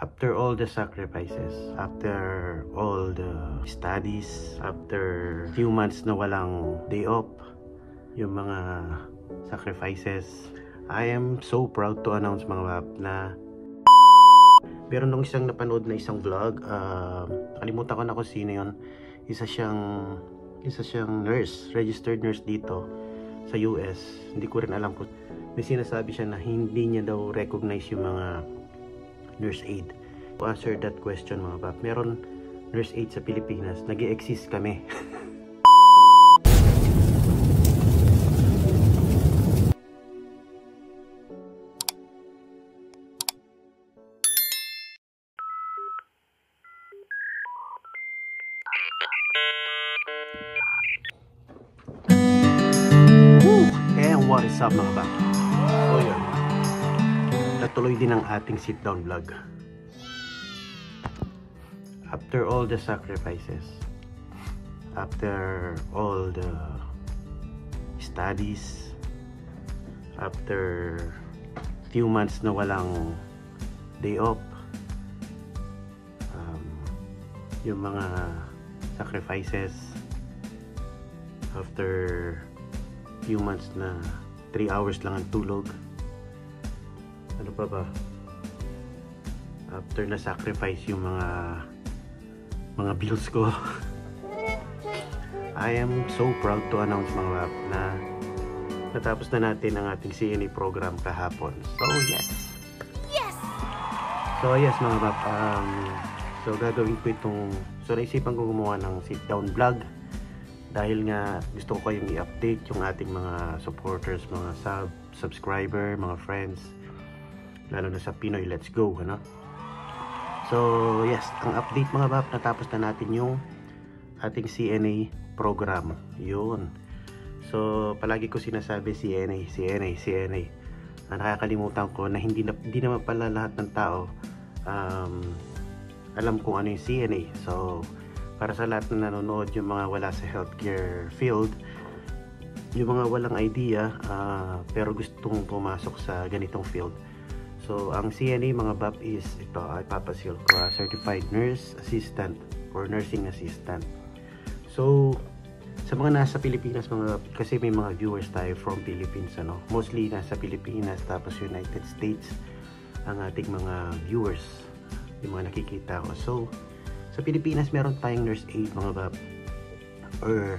After all the sacrifices, after all the studies, after few months na walang day off, yung mga sacrifices, I am so proud to announce mga bab na meron nung isang napanood na isang vlog, kalimutan ko na kung sino yun. Isa siyang nurse, registered nurse dito sa US. Hindi ko rin alam kung may sinasabi siya na hindi niya daw recognize yung mga nurse aid. To answer that question mga bab, meron nurse aid sa Pilipinas, nag-i-exist kami. And what is up mga bab? So yun, natuloy din ang ating sit down vlog. After all the sacrifices, after all the studies, after few months na walang day off, yung mga sacrifices, after few months na 3 hours lang ang tulog, ano pa ba, after na sacrifice yung mga bills ko. I am so proud to announce mga bab na natapos na natin ang ating CNA program kahapon. So yes mga bab, so gagawin ko itong, so naisipan ko gumawa ng sit down vlog dahil nga gusto ko kayong i-update yung ating mga supporters, mga subscriber, mga friends, lalo na sa Pinoy Let's Go, ano? So yes, ang update mga bab, natapos na natin yung ating CNA program. Yun. So palagi ko sinasabi CNA. Nakakalimutan ko na hindi naman pala lahat ng tao alam kung ano yung CNA. So para sa lahat na nanonood, yung mga wala sa healthcare field, yung mga walang idea pero gustong pumasok sa ganitong field. So ang CNA mga bab is ito, ay papasil ko, Certified Nurse Assistant or Nursing Assistant. So sa mga nasa Pilipinas mga bab, kasi may mga viewers tayo from Philippines, ano, mostly nasa Pilipinas tapos United States ang ating mga viewers, yung mga nakikita ko. So sa Pilipinas meron tayong nurse aid mga bab, or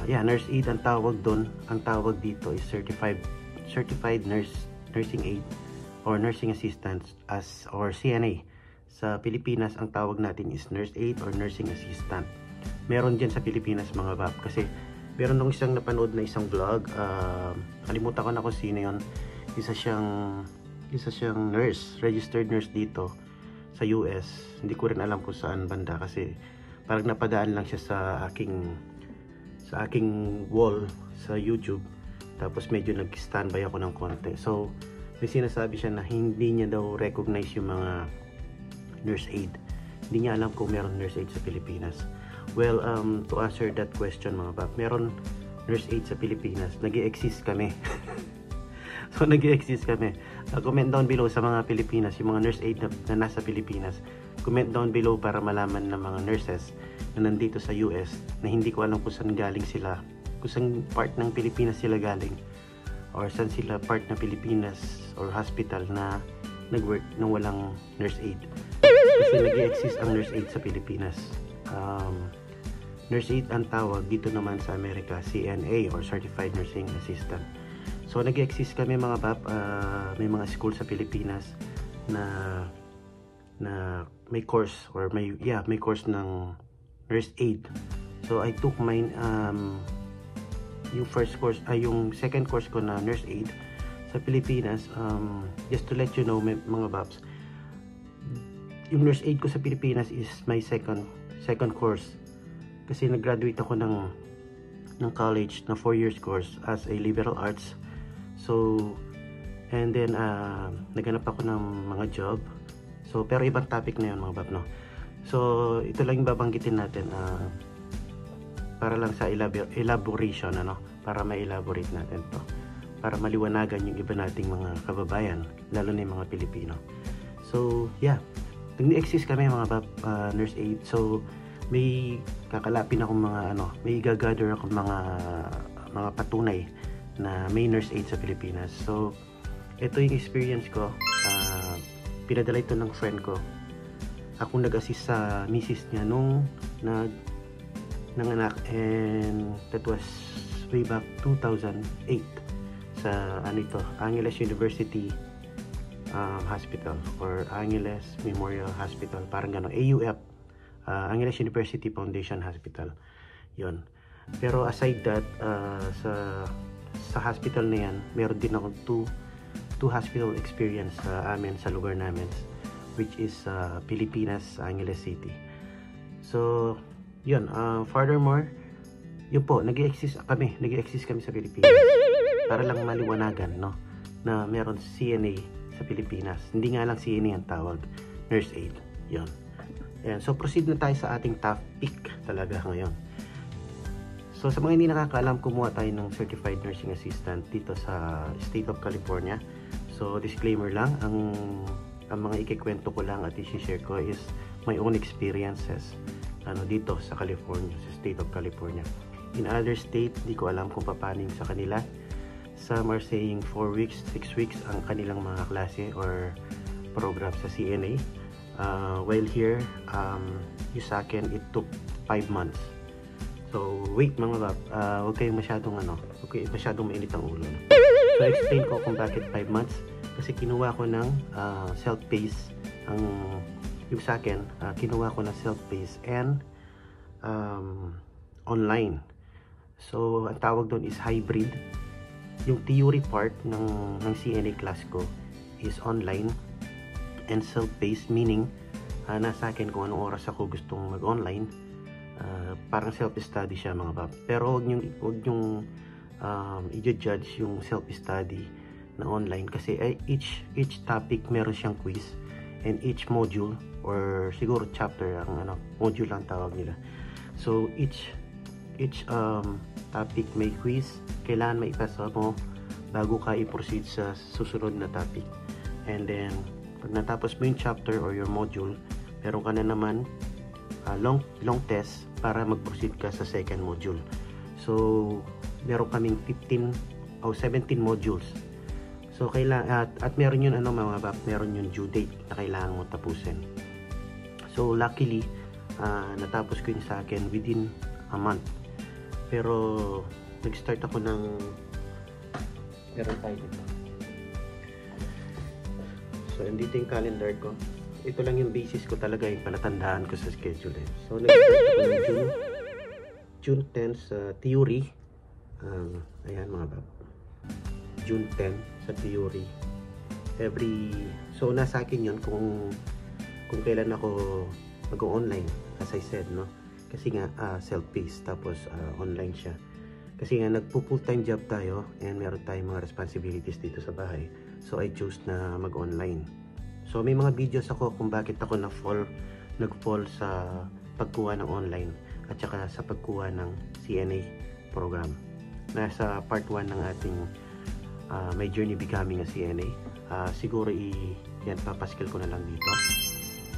nurse aid ang tawag doon. Ang tawag dito is certified nursing aid or nursing assistant or CNA. Sa Pilipinas ang tawag natin is nurse aid or nursing assistant. Meron dyan sa Pilipinas mga bab, kasi meron nung isang napanood na isang vlog, kalimutan ko na kung sino yun. Isa siyang nurse, registered nurse dito sa US. Hindi ko rin alam kung saan banda kasi parang napadaan lang siya sa aking wall sa YouTube, tapos medyo nag-standby ako ng konti. So may sinasabi siya na hindi niya daw recognize yung mga nurse aid. Hindi niya alam kung meron nurse aid sa Pilipinas. Well, to answer that question mga bab, meron nurse aid sa Pilipinas, nag-i-exist kami. So nag-i-exist kami. Comment down below sa mga Pilipinas, yung mga nurse aid na nasa Pilipinas. Comment down below para malaman ng mga nurses na nandito sa US na hindi ko alam kung saan galing sila, kung saan part ng Pilipinas sila galing, or saan sila part ng Pilipinas or hospital na nag-work nang walang nurse aid. Kasi nag-i-exist ang nurse aid sa Pilipinas. Nurse aid ang tawag dito naman sa Amerika, CNA or Certified Nursing Assistant. So nag-i-exist kami mga bab, may mga school sa Pilipinas na may course or may course ng nurse aid. So I took mine, yung first course ay yung second course ko na nurse aid sa Pilipinas. Just to let you know mga babs, yung nurse aid ko sa Pilipinas is my second course, kasi nag-graduate ako ng college na 4 years course as a liberal arts. So and then naghanap ako ng mga job. So pero ibang topic na yun mga bab, no? So ito lang yung babanggitin natin para lang sa elaboration, ano, para ma-elaborate natin to, para maliwanagan yung iba nating mga kababayan, lalo na yung mga Pilipino. So yeah, nag-exist kami mga bab, nurse aid. So may kakalapin akong mga may gagather akong mga patunay na may nurse aid sa Pilipinas. So ito yung experience ko. Pinadala ito ng friend ko. Ako nag-assist sa misis niya nung nanganak, and that was way back 2008 sa Angeles University Hospital or Angeles Memorial Hospital, parang gano'n, AUF, Angeles University Foundation Hospital yon. Pero aside that, sa hospital na yan, meron din ako two hospital experience sa amin, sa lugar namin, which is Pilipinas, Angeles City. So yun, furthermore, yun po, nag-exist kami sa Pilipinas, para lang maliwanagan, no, na meron CNA sa Pilipinas. Hindi nga lang CNA ang tawag, nurse aid yun. Ayan, so proceed na tayo sa ating topic talaga ngayon. So sa mga hindi nakakaalam, kumuha tayo ng Certified Nursing Assistant dito sa State of California. So disclaimer lang, ang mga ikikwento ko lang at i-share ko is my own experiences dito sa California, sa State of California. In other state, di ko alam kung paano sa kanila. Some are saying 4 weeks, 6 weeks ang kanilang mga klase or program sa CNA. While here, yung sa akin, it took 5 months. So wait mga bab, huwag kayong masyadong mainit ang ulo. So explain ko kung bakit 5 months. Kasi kinuha ko ng self-paced, yung sa akin, kinuha ko ng self-paced and online. So ang tawag doon is hybrid. Yung theory part ng CNA class ko is online and self-paced, meaning nasa akin kung anong oras ako gustong mag-online. Parang self-study siya mga bab. Pero huwag nyong i-judge yung self-study na online, kasi each topic meron siyang quiz, and each module or siguro chapter ang module lang tawag nila. So each topic may quiz, kailangan maipasa mo bago ka i-proceed sa susunod na topic. And then pag natapos mo yung chapter or your module, meron ka na naman long test para mag-proceed ka sa second module. So meron kaming 15 o 17 modules. So kailangan at meron yun mga bab, meron yung due date na kailangan mo tapusin. So luckily natapos ko yun sa akin within a month. Pero nag-start ako ng meron tayo dito. So andito yung calendar ko. Ito lang yung basis ko talaga, yung palatandaan ko sa schedule. So nag-start ako ng June 10 sa theory. Ayan mga bab, June 10 sa theory. So nasa akin yun kung kailan ako mag-online, as I said, no? Kasi nga self-paced, tapos online siya. Kasi nga nagpo-full-time job tayo and meron tayong mga responsibilities dito sa bahay. So I chose na mag-online. So may mga videos ako kung bakit ako nag-fall sa pagkuha ng online at saka sa pagkuha ng CNA program. Nasa part 1 ng ating My Journey Becoming a CNA. Siguro yan papaskil ko na lang dito.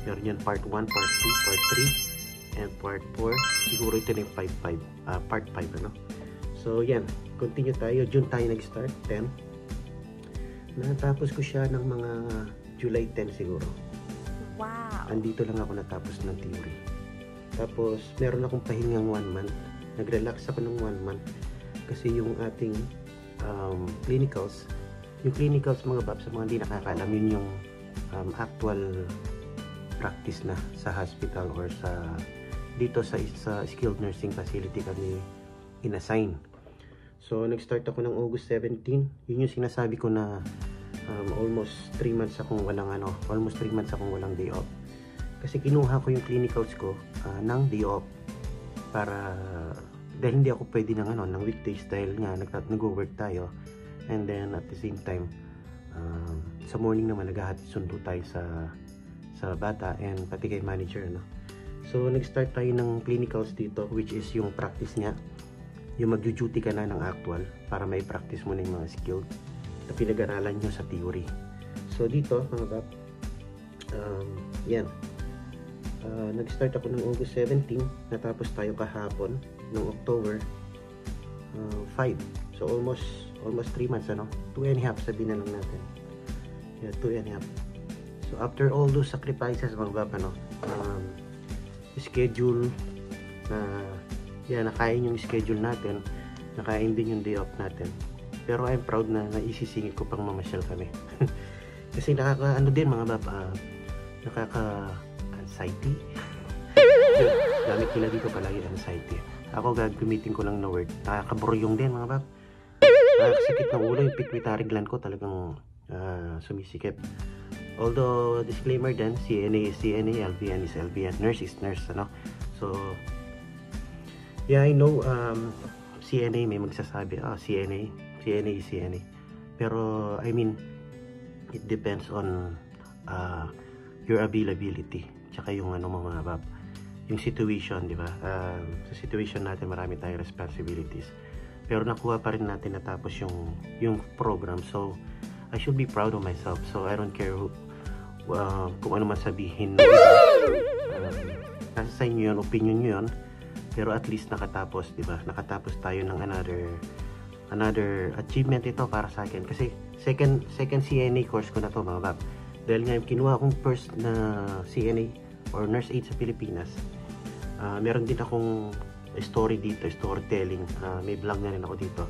Meron yan part 1, part 2, part 3, and part 4. Siguro ito na yung part 5 So yan, continue tayo. June tayo nag-start, 10. Natapos ko siya ng mga July 10 siguro. Wow! Andito lang ako natapos ng theory. Tapos meron akong pahingang 1 month. Nag-relax ako ng 1 month. Kasi yung ating clinicals mga bab, sa mga hindi nakakaalam, yun yung actual practice na sa hospital or dito sa skilled nursing facility kami inassign. So nag-start ako ng August 17. Yun yung sinasabi ko na almost 3 months akong walang day off. Kasi kinuha ko yung clinicals ko ng day off dahil hindi ako pwede ng weekdays dahil nga nag-work tayo, and then at the same time sa morning naman naghahatid sundo tayo sa bata and pati kay manager, So nag-start tayo ng clinicals dito, which is yung practice niya, yung mag-duty ka na ng actual para may practice mo na yung mga skilled na pinag-aralan nyo sa theory. So dito mga bab, yan Nag-start ako ng August 17, natapos tayo kahapon ng October 5. So almost 3 months, ano? 2 and a half sabihin na lang natin. Yeah, 2 and a half. So after all those sacrifices, mga bab, ano, schedule na nakain yung schedule natin, nakain din yung day off natin. Pero I'm proud na naisisingit ko pang mamasyal kami. Kasi nakaka-ano din mga bab, nakaka-anxiety. Gamit nila dito palagi anxiety. Ako gagamitin ko lang na word. Nakakaburyong din mga bab. Sakit ng ulo, yung pituitary gland ko talagang sumisikip. Although disclaimer din, CNA is CNA, LVN is LVN, nurse is nurse, ano. So yeah, I know CNA may magsasabi, CNA is CNA. Pero I mean, it depends on your availability, tsaka yung ano mga bab, yung situation, di ba? Sa situation natin marami tayong responsibilities, pero nakuha pa rin natin natapos yung program. So I should be proud of myself. So I don't care kung ano man sabihin na nasa sa inyo yun, opinion nyo yun, pero at least nakatapos, di ba? Nakatapos tayo ng another achievement ito para sa akin, kasi second CNA course ko na to mga bab. Dahil nga kinuha akong first na CNA or nurse aid sa Pilipinas, meron din akong story dito, storytelling. May vlog na rin ako dito,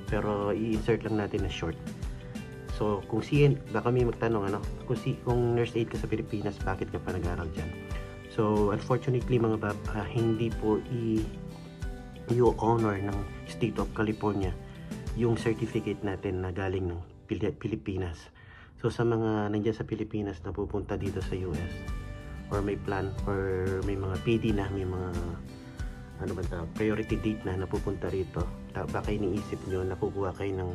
pero i-insert lang natin na short. So kung baka may magtanong, ano, kung nurse aid ka sa Pilipinas, bakit ka pa nag-aaral dyan? So unfortunately mga bab, hindi po i-honor ng State of California yung certificate natin na galing ng Pilipinas. So sa mga nandiyan sa Pilipinas na pupunta dito sa US, or may plan, or may mga PD na, may mga ano ba ito, priority date na napupunta rito, baka iniisip nyo nakukuha kayo ng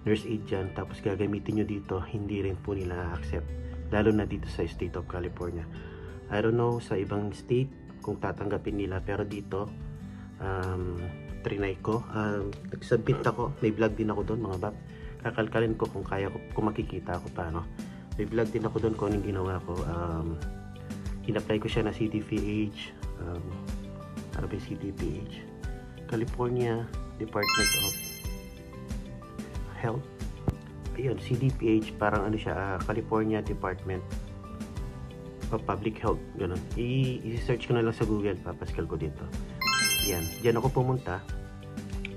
nurse aid dyan tapos gagamitin nyo dito, hindi rin po nila accept, lalo na dito sa State of California. I don't know sa ibang state kung tatanggapin nila, pero dito trinay ko, nagsubmit ako, may vlog din ako doon mga bab. Kakalkalin ko kung kaya ko, kung makikita ako pa, no? May vlog din ako doon kung anong ginawa ko. In-apply ko siya na CDPH, ano ba yung CDPH? California Department of Health. Ayun, CDPH, parang ano siya, California Department of Public Health, ganun. I-search ko na lang sa Google, papaskal ko dito. Yan, diyan ako pumunta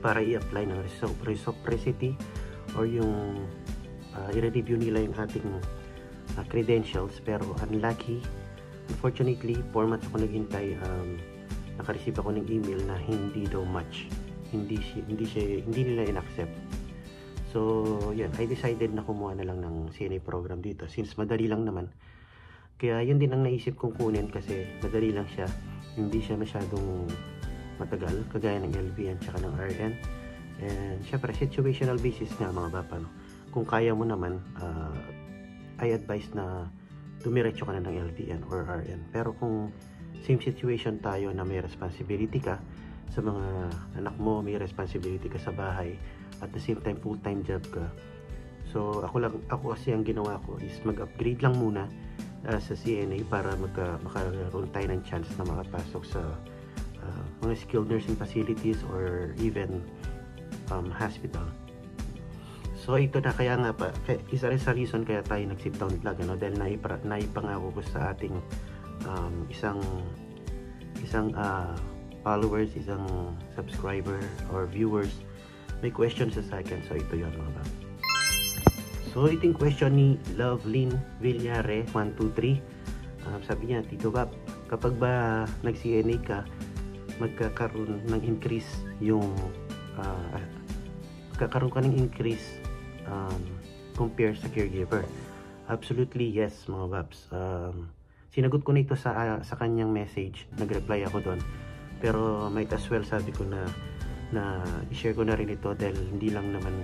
para i-apply ng reciprocity, or yung i-review nila yung ating credentials. Pero unfortunately 4 months ako naghintay, naka-receive ako ng email na hindi daw match, hindi nila in-accept. So yan, I decided na kumuha na lang ng CNA program dito since madali lang naman. Kaya yun din ang naisip kong kunin, kasi madali lang siya, hindi siya masyadong matagal kagaya ng LVN tsaka ng RN. And syempre situational basis nga mga bapa, no? Kung kaya mo naman, I advise na dumiretso ka na ng LVN or RN. Pero kung same situation tayo na may responsibility ka sa mga anak mo, may responsibility ka sa bahay, at the same time full-time job ka, so ako kasi ang ginawa ko is mag-upgrade lang muna sa CNA para makaroon tayo ng chance na makapasok sa mga skilled nursing facilities or even hospital. So ito na, kaya nga pa, isa rin sa reason kaya tayo nag-sit down vlog, ano, dahil naipangako ko sa ating isang followers, isang subscriber or viewers, may question sa akin. So ito yun mga bab. So ito yung question ni Lovelyn Villare 123. Sabi niya, Tito Bab, kapag ba nag-CNA ka, magkakaroon ng increase yung magkakaroon ka ng increase compare sa caregiver? Absolutely yes mga babs. Sinagot ko nito sa kanyang message, nag-reply ako doon, pero might as well sabi ko na i-share ko na rin ito, dahil hindi lang naman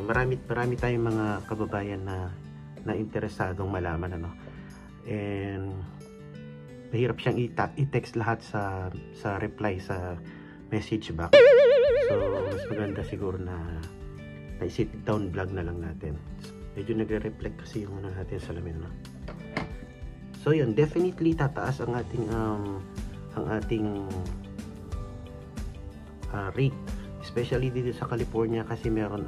marami tayong mga kababayan na interesadong malaman, ano. And mahirap siyang i-text lahat sa reply sa message box. So mas maganda siguro na sit down vlog na lang natin. Medyo nagre-reflect kasi yung ano natin sa lamin, no? So yun, definitely tataas ang ating rate, especially dito sa California, kasi meron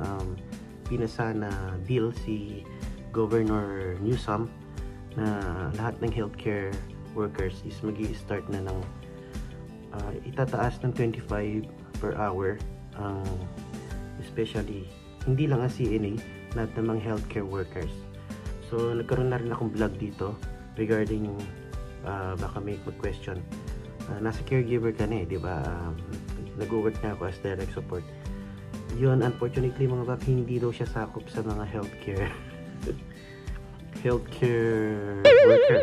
pinasa na bill si Governor Newsom na lahat ng healthcare workers is magi-start na ng itataas ng 25 per hour ang especially hindi lang ang CNA, lahat ng mga healthcare workers. So nagkaroon na rin akong vlog dito regarding baka may question. Nasa caregiver ka na di ba? Nag-work na ako as direct support. Yun, unfortunately mga bab, hindi daw siya sakop sa mga healthcare worker.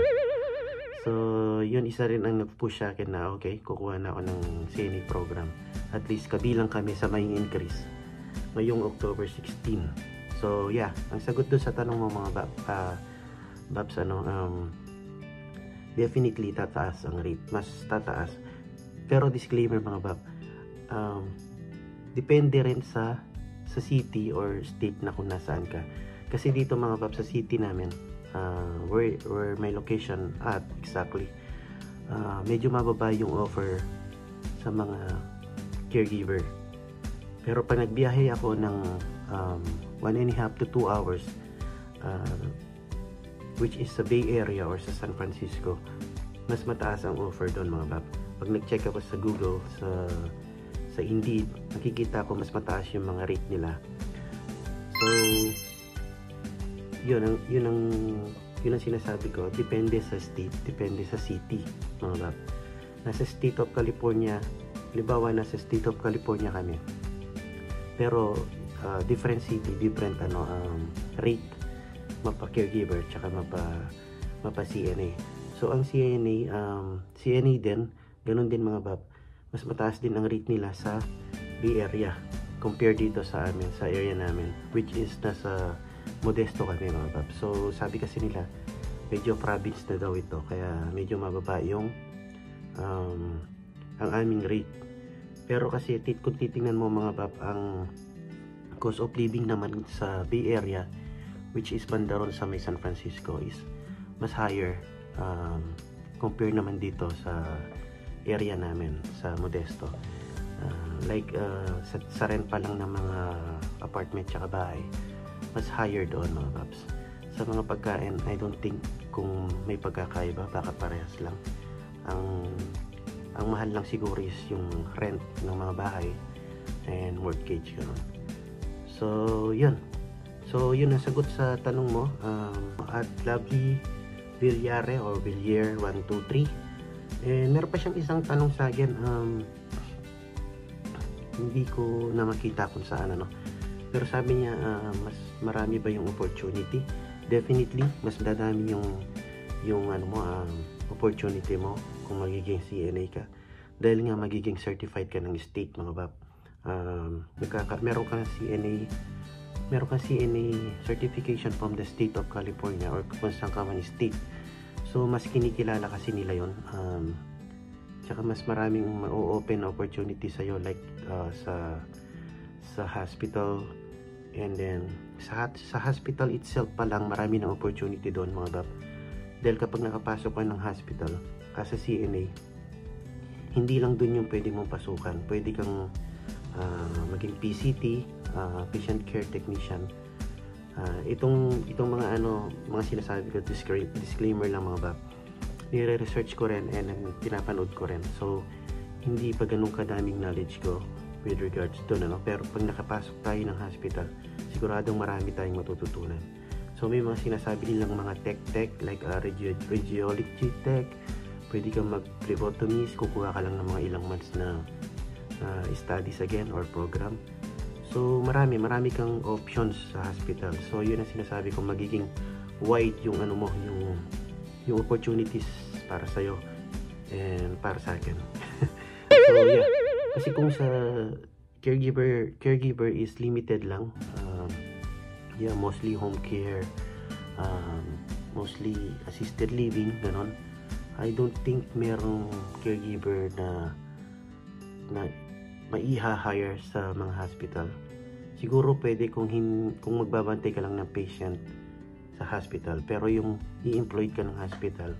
So yun, isa rin ang nag-push sa akin na okay, kukuha na ako ng CNA program. At least kabilang kami sa may increase ngayong October 16. So yeah, ang sagot doon sa tanong mo mga babs, definitely tataas ang rate, mas tataas. Pero disclaimer mga bab, depende rin sa city or state na kung nasaan ka. Kasi dito mga bab, sa city namin, where my location at exactly, medyo mababa yung offer sa mga caregiver. Pero pag nagbiyahe ako ng 1.5 to 2 hours, which is sa Bay Area or sa San Francisco, mas mataas ang offer doon mga bab. Pag nag-check ako sa Google, sa Indeed, nakikita ko mas mataas yung mga rate nila. So yun ang sinasabi ko, depende sa state, depende sa city mga bab. Nasa State of California, halimbawa nasa State of California kami, pero different city, different rate mapa caregiver tsaka mapa CNA. So ang CNA din, ganun din mga bab, mas mataas din ang rate nila sa Bay Area compare dito sa amin, sa area namin, which is nasa Modesto kami mga bab. So sabi kasi nila medyo province na daw ito, kaya medyo mababa yung ang aming rate. Pero kasi kung titingnan mo mga bab, ang cost of living naman sa Bay Area, which is banda ron sa may San Francisco, is mas higher compare naman dito sa area namin sa Modesto. Sa rent pa lang ng mga apartment tsaka bahay, mas higher doon mga babs. Sa mga pagkain, I don't think kung may pagkakaiba, baka parehas lang. Ang mahal lang siguro is yung rent ng mga bahay and mortgage, gano'n. So yun ang sagot sa tanong mo. At Lovely Villare or Villier 123, and meron pa siyang isang tanong sa akin, hindi ko na makita kung saan pero sabi niya, mas marami ba yung opportunity? Definitely mas dadami yung opportunity mo kung magiging CNA ka, dahil nga magiging certified ka ng state mga bab. Meron kang CNA certification from the state of California or kung saan ka man state. So mas kinikilala kasi nila yon. Tsaka mas maraming ma-open na opportunity sa'yo, like sa hospital, and then sa hospital itself pa lang marami ng opportunity doon mga bab. Dahil kapag nakapasok ka ng hospital as a CNA, hindi lang doon yung pwede mong pasukan. Pwede kang maging PCT, patient care technician. Itong mga mga sinasabi ko, disclaimer lang mga bab, nire-research ko rin and pinapanood ko rin. So hindi pa ganun kadaming knowledge ko with regards doon, pero pag nakapasok tayo ng hospital, siguradong marami tayong matututunan. So may mga sinasabi nilang mga tech like radiology tech, pwede kang mag-phlebotomist, kukuha ka lang ng mga ilang months na studies again or program. So marami kang options sa hospital. So yun ang sinasabi ko, magiging wide yung yung opportunities para sa'yo and para sa akin. So yeah, kasi kung sa caregiver is limited lang, mostly home care, mostly assisted living, ganon. I don't think merong caregiver na maiha-hire sa mga hospital. Siguro pwede kung magbabantay ka lang ng patient sa hospital, pero yung i-employed ka ng hospital,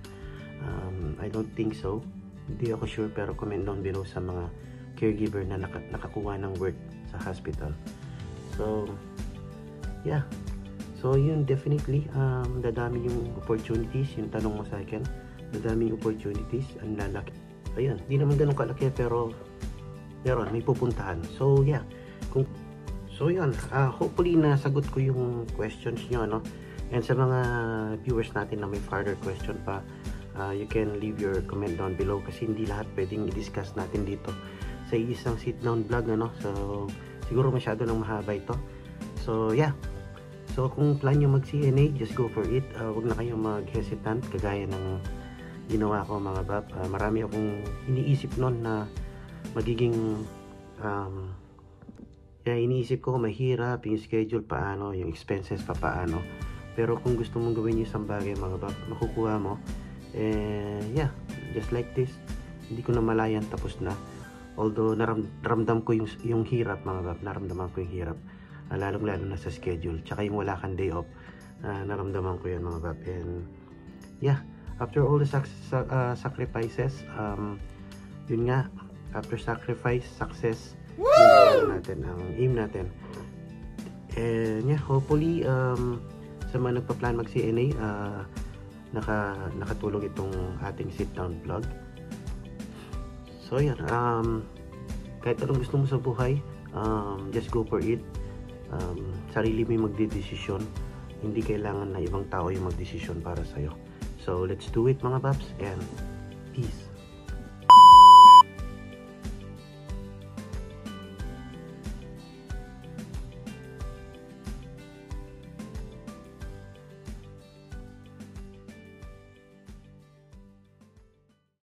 I don't think so. Hindi ako sure, pero comment down below sa mga caregiver na nakakuha ng work sa hospital. So, yeah. So, yun, definitely, dadami yung opportunities. Yung tanong mo sa akin, dadami yung opportunities. Ang lalaki. Ayun, di naman ganun kalaki, pero meron, may pupuntahan. So, yeah. So, yun. Hopefully, nasagot ko yung questions nyo, no? And sa mga viewers natin na may further question pa, you can leave your comment down below kasi hindi lahat pwedeng i-discuss natin dito sa isang sit-down vlog, ano? So, siguro masyado nang mahaba ito. So, yeah. So, kung plan nyo mag-CNA, just go for it. Huwag na kayong mag-hesitant, kagaya ng ginawa ko, mga bab. Marami akong iniisip noon na magiging, iniisip ko mahirap, yung schedule paano, yung expenses pa paano. Pero kung gusto mong gawin yung isang bagay, mga bab, makukuha mo. Yeah, just like this. Hindi ko na malayan, tapos na. Although, naramdam ko yung hirap, mga bab. Naramdaman ko yung hirap. Lalong-lalo na sa schedule. Tsaka yung wala kang day off. Naramdaman ko yun, mga bab. And, yeah, after all the sacrifices, yun nga, after sacrifice, success, yun natin, ang aim natin. And, yeah, hopefully, sa mga nagpa-plan mag-CNA, nakatulong itong ating sit-down vlog. So, yan, kahit anong gusto mo sa buhay, just go for it. Sarili mo yung magdedesisyon, hindi kailangan na ibang tao yung magdesisyon para sa'yo. So let's do it, mga paps, and peace.